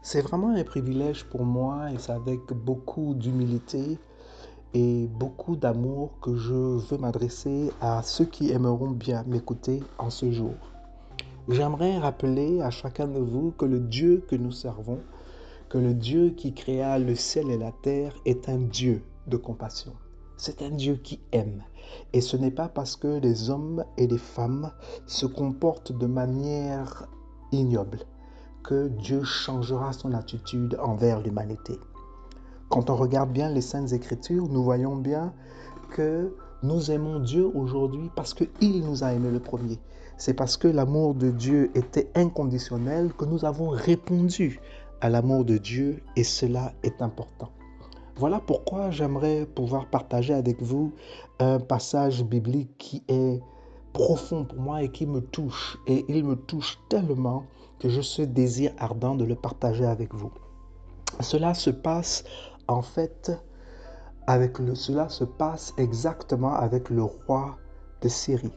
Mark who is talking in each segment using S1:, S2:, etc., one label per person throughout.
S1: C'est vraiment un privilège pour moi et c'est avec beaucoup d'humilité et beaucoup d'amour que je veux m'adresser à ceux qui aimeront bien m'écouter en ce jour. J'aimerais rappeler à chacun de vous que le Dieu que nous servons, que le Dieu qui créa le ciel et la terre est un Dieu de compassion. C'est un Dieu qui aime. Et ce n'est pas parce que les hommes et les femmes se comportent de manière ignoble que Dieu changera son attitude envers l'humanité. Quand on regarde bien les Saintes Écritures, nous voyons bien que nous aimons Dieu aujourd'hui parce qu'il nous a aimés le premier. C'est parce que l'amour de Dieu était inconditionnel que nous avons répondu à l'amour de Dieu et cela est important. Voilà pourquoi j'aimerais pouvoir partager avec vous un passage biblique qui est profond pour moi et qui me touche. Et il me touche tellement que je ce désir ardent de le partager avec vous. Cela se passe en fait cela se passe exactement avec le roi de Syrie,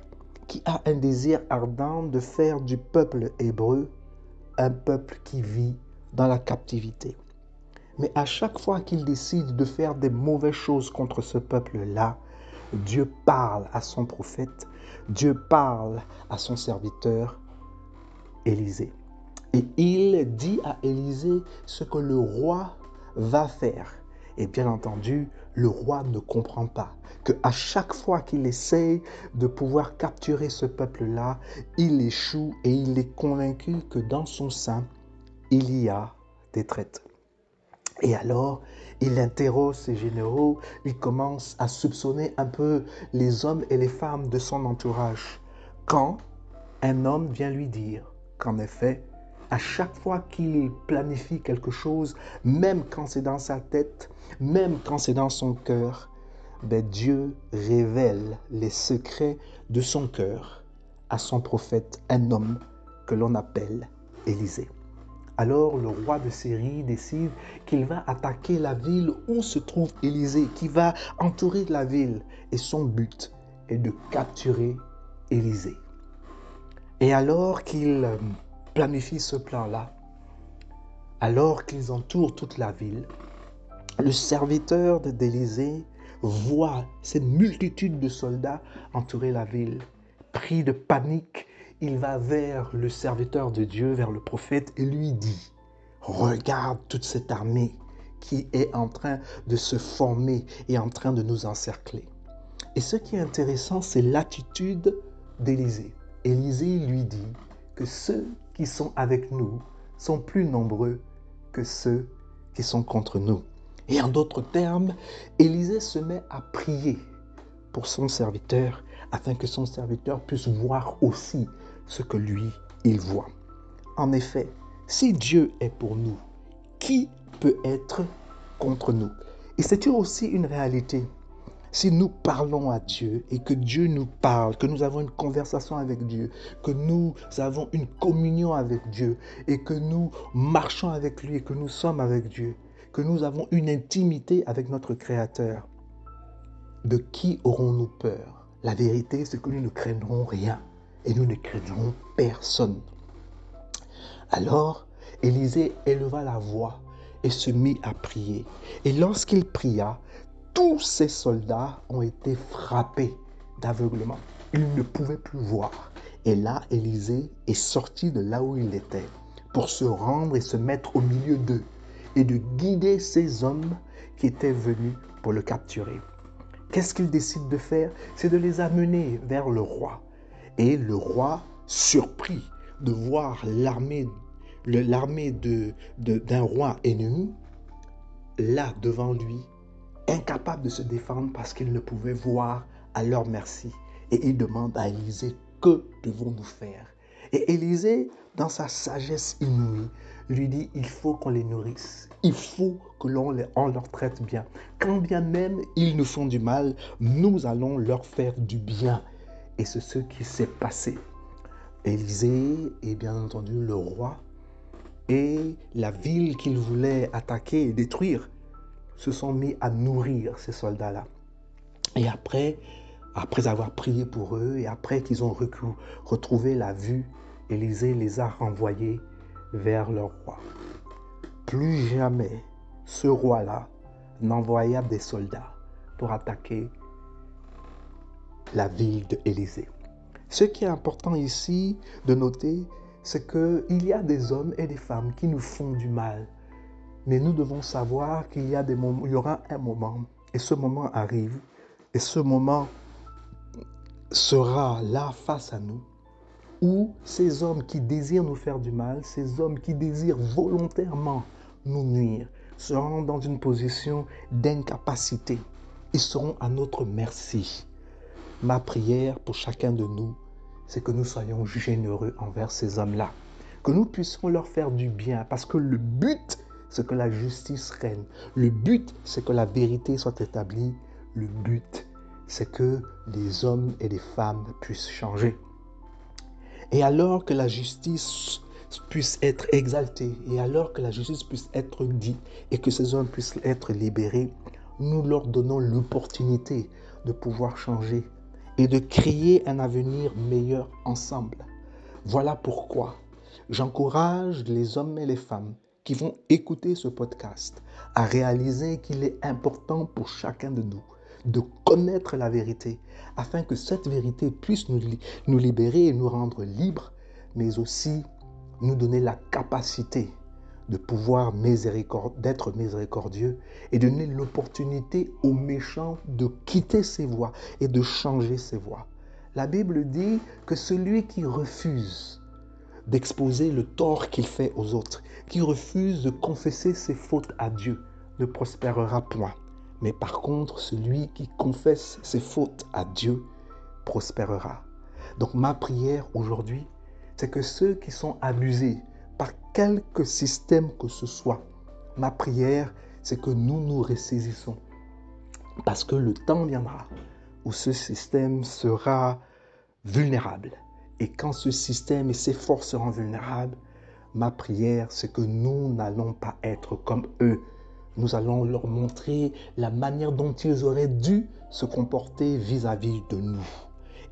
S1: qui a un désir ardent de faire du peuple hébreu un peuple qui vit dans la captivité. Mais à chaque fois qu'il décide de faire des mauvaises choses contre ce peuple-là, Dieu parle à son prophète, Dieu parle à son serviteur Élisée. Et il dit à Élisée ce que le roi va faire. Et bien entendu, le roi ne comprend pas que à chaque fois qu'il essaye de pouvoir capturer ce peuple-là, il échoue et il est convaincu que dans son sein, il y a des traîtres. Et alors, il interroge ses généraux, il commence à soupçonner un peu les hommes et les femmes de son entourage. Quand un homme vient lui dire qu'en effet, à chaque fois qu'il planifie quelque chose, même quand c'est dans sa tête, même quand c'est dans son cœur, Dieu révèle les secrets de son cœur à son prophète, un homme que l'on appelle Élisée. Alors le roi de Syrie décide qu'il va attaquer la ville où se trouve Élisée, qui va entourer la ville. Et son but est de capturer Élisée. Et alors qu'il planifie ce plan-là, alors qu'ils entourent toute la ville, le serviteur d'Élisée voit cette multitude de soldats entourer la ville. Pris de panique, il va vers le serviteur de Dieu, vers le prophète, et lui dit: regarde toute cette armée qui est en train de se former et en train de nous encercler. Et ce qui est intéressant, c'est l'attitude d'Élisée. Élisée lui dit que ceux qui sont avec nous sont plus nombreux que ceux qui sont contre nous. Et en d'autres termes, Élisée se met à prier pour son serviteur afin que son serviteur puisse voir aussi ce que lui, il voit. En effet, si Dieu est pour nous, qui peut être contre nous? Et c'est aussi une réalité. Si nous parlons à Dieu et que Dieu nous parle, que nous avons une conversation avec Dieu, que nous avons une communion avec Dieu et que nous marchons avec lui et que nous sommes avec Dieu, que nous avons une intimité avec notre Créateur, de qui aurons-nous peur? La vérité, c'est que nous ne craindrons rien et nous ne craindrons personne. Alors, Élisée éleva la voix et se mit à prier. Et lorsqu'il pria, tous ces soldats ont été frappés d'aveuglement. Ils ne pouvaient plus voir. Et là, Élisée est sorti de là où il était pour se rendre et se mettre au milieu d'eux et de guider ces hommes qui étaient venus pour le capturer. Qu'est-ce qu'il décide de faire? C'est de les amener vers le roi. Et le roi, surpris de voir l'armée d'un roi ennemi, là devant lui, incapable de se défendre parce qu'ils ne pouvaient voir à leur merci. Et il demande à Élisée: que devons-nous faire? Et Élisée, dans sa sagesse inouïe, lui dit: il faut qu'on les nourrisse. Il faut que l'on leur traite bien. Quand bien même ils nous font du mal, nous allons leur faire du bien. Et c'est ce qui s'est passé. Élisée et bien entendu le roi et la ville qu'il voulait attaquer et détruire se sont mis à nourrir ces soldats-là. Et après avoir prié pour eux et après qu'ils ont retrouvé la vue, Élisée les a renvoyés vers leur roi. plus jamais ce roi-là n'envoya des soldats pour attaquer la ville d'Élysée. Ce qui est important ici de noter, c'est qu'il y a des hommes et des femmes qui nous font du mal. Mais nous devons savoir qu'il y a des moments, il y aura un moment, et ce moment arrive, et ce moment sera là face à nous, où ces hommes qui désirent nous faire du mal, ces hommes qui désirent volontairement nous nuire, seront dans une position d'incapacité. Ils seront à notre merci. Ma prière pour chacun de nous, c'est que nous soyons généreux envers ces hommes-là, que nous puissions leur faire du bien, parce que le but, c'est que la justice règne. Le but, c'est que la vérité soit établie. Le but, c'est que les hommes et les femmes puissent changer. Et alors que la justice puisse être exaltée, et alors que la justice puisse être dite, et que ces hommes puissent être libérés, nous leur donnons l'opportunité de pouvoir changer et de créer un avenir meilleur ensemble. Voilà pourquoi j'encourage les hommes et les femmes qui vont écouter ce podcast à réaliser qu'il est important pour chacun de nous de connaître la vérité, afin que cette vérité puisse nous libérer et nous rendre libres, mais aussi nous donner la capacité de pouvoir d'être miséricordieux et donner l'opportunité aux méchants de quitter ses voies et de changer ses voies. La Bible dit que celui qui refuse d'exposer le tort qu'il fait aux autres, qui refuse de confesser ses fautes à Dieu, ne prospérera point. Mais par contre, celui qui confesse ses fautes à Dieu prospérera. Donc ma prière aujourd'hui, c'est que ceux qui sont abusés par quelque système que ce soit, ma prière, c'est que nous nous ressaisissons. Parce que le temps viendra où ce système sera vulnérable. Et quand ce système et ses forces seront vulnérables, ma prière, c'est que nous n'allons pas être comme eux. Nous allons leur montrer la manière dont ils auraient dû se comporter vis-à-vis de nous.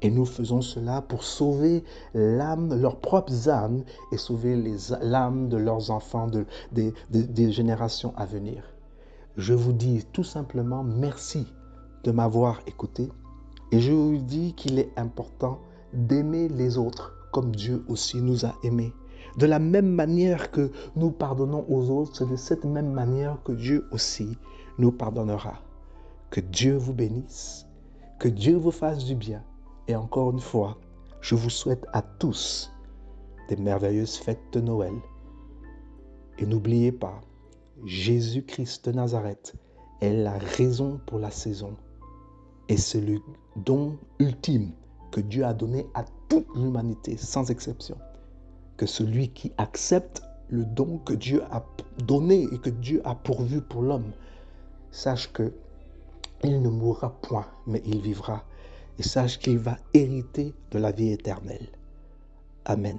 S1: Et nous faisons cela pour sauver l'âme, leurs propres âmes, et sauver l'âme de leurs enfants, des générations à venir. Je vous dis tout simplement merci de m'avoir écouté. Et je vous dis qu'il est important d'aimer les autres comme Dieu aussi nous a aimés. De la même manière que nous pardonnons aux autres, c'est de cette même manière que Dieu aussi nous pardonnera. Que Dieu vous bénisse, que Dieu vous fasse du bien. Et encore une fois, je vous souhaite à tous des merveilleuses fêtes de Noël. Et n'oubliez pas, Jésus-Christ de Nazareth est la raison pour la saison. Et c'est le don ultime que Dieu a donné à toute l'humanité, sans exception. Que celui qui accepte le don que Dieu a donné et que Dieu a pourvu pour l'homme, sache qu'il ne mourra point, mais il vivra. Et sache qu'il va hériter de la vie éternelle. Amen.